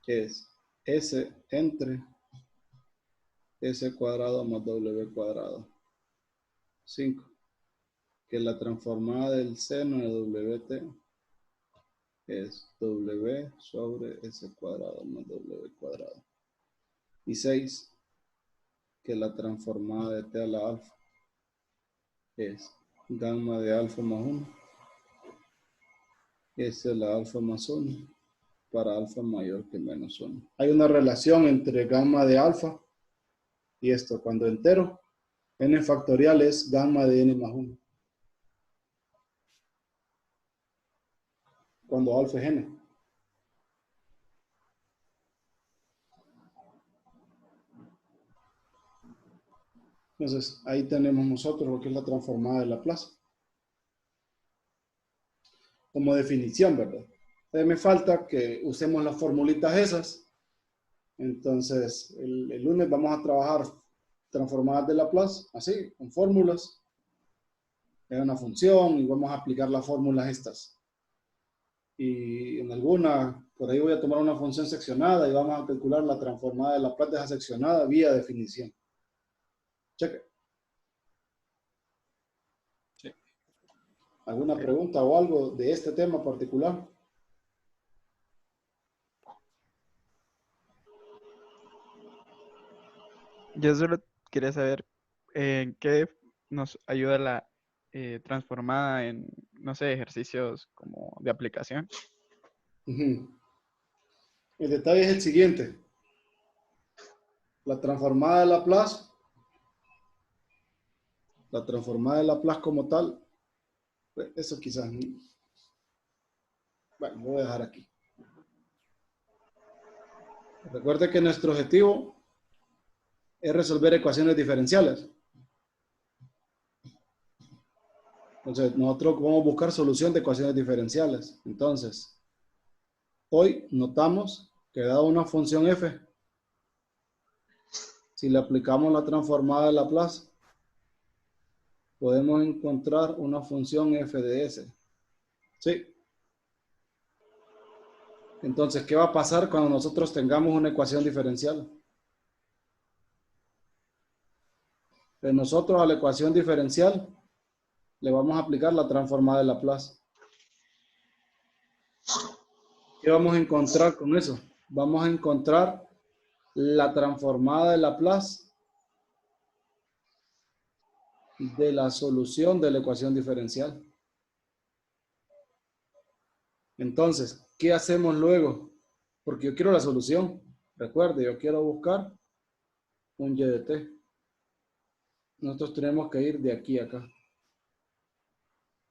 A: es s entre s cuadrado más w cuadrado. 5, que la transformada del seno de wt es w sobre s cuadrado más w cuadrado. Y 6, que la transformada de t a la alfa es gamma de alfa más 1, S a la alfa más 1 para alfa mayor que menos 1. Hay una relación entre gamma de alfa y esto. Cuando entero, n factorial es gamma de n más 1. Cuando alfa es n. Entonces, ahí tenemos nosotros lo que es la transformada de Laplace. Como definición, ¿verdad? Entonces, me falta que usemos las formulitas esas. Entonces, el lunes vamos a trabajar transformadas de Laplace, así, con fórmulas. Es una función y vamos a aplicar las fórmulas estas. Y en alguna, por ahí voy a tomar una función seccionada y vamos a calcular la transformada de Laplace de esa seccionada vía definición. Cheque.
B: Sí.
A: ¿Alguna pregunta o algo de este tema particular?
C: Yo solo quería saber en qué nos ayuda la transformada en, no sé, ejercicios como de aplicación.
A: El detalle es el siguiente. La transformada de Laplace como tal, pues eso quizás, bueno, lo voy a dejar aquí. Recuerde que nuestro objetivo es resolver ecuaciones diferenciales. Entonces, nosotros vamos a buscar solución de ecuaciones diferenciales. Entonces, hoy notamos que dado una función f, si le aplicamos la transformada de Laplace, podemos encontrar una función f de s. ¿Sí? Entonces, ¿qué va a pasar cuando nosotros tengamos una ecuación diferencial? Pues nosotros a la ecuación diferencial le vamos a aplicar la transformada de Laplace. ¿Qué vamos a encontrar con eso? Vamos a encontrar la transformada de Laplace de la solución de la ecuación diferencial. Entonces, ¿qué hacemos luego? Porque yo quiero la solución. Recuerde, yo quiero buscar un y de t. nosotros tenemos que ir de aquí a acá.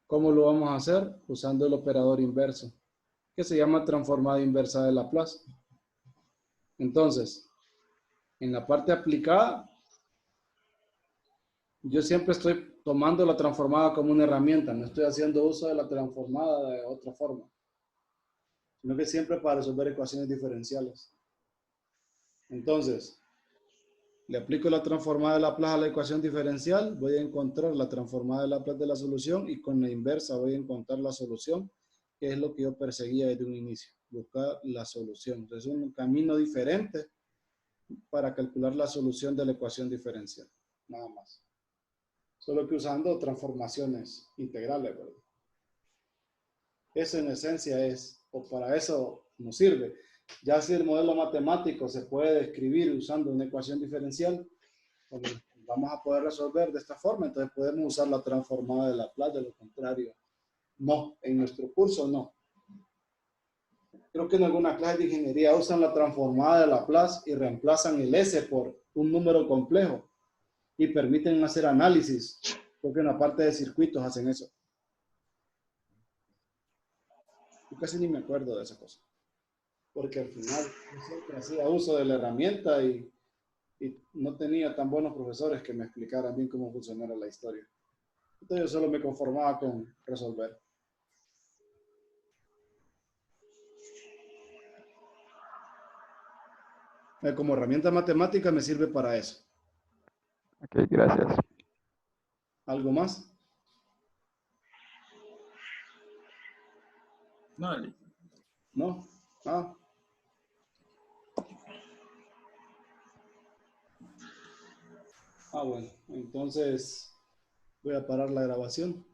A: ¿Cómo lo vamos a hacer? Usando el operador inverso, que se llama transformada inversa de Laplace. Entonces, en la parte aplicada, yo siempre estoy tomando la transformada como una herramienta, no estoy haciendo uso de la transformada de otra forma, sino que siempre para resolver ecuaciones diferenciales. Entonces, le aplico la transformada de Laplace a la ecuación diferencial, voy a encontrar la transformada de Laplace de la solución y con la inversa voy a encontrar la solución, que es lo que yo perseguía desde un inicio, buscar la solución. Entonces, es un camino diferente para calcular la solución de la ecuación diferencial, nada más. Solo que usando transformaciones integrales, ¿verdad? Eso en esencia es, o para eso nos sirve. Ya si el modelo matemático se puede describir usando una ecuación diferencial, pues vamos a poder resolver de esta forma, entonces podemos usar la transformada de Laplace, de lo contrario, no, en nuestro curso no. Creo que en alguna clase de ingeniería usan la transformada de Laplace y reemplazan el S por un número complejo y permiten hacer análisis, porque en la parte de circuitos hacen eso. Yo casi ni me acuerdo de esa cosa, porque al final yo siempre hacía uso de la herramienta y no tenía tan buenos profesores que me explicaran bien cómo funcionara la historia. Entonces yo solo me conformaba con resolver. Como herramienta matemática me sirve para eso.
C: Ok, gracias.
A: ¿Algo más?
B: No, Ali.
A: ¿No? Ah. Bueno, entonces voy a parar la grabación.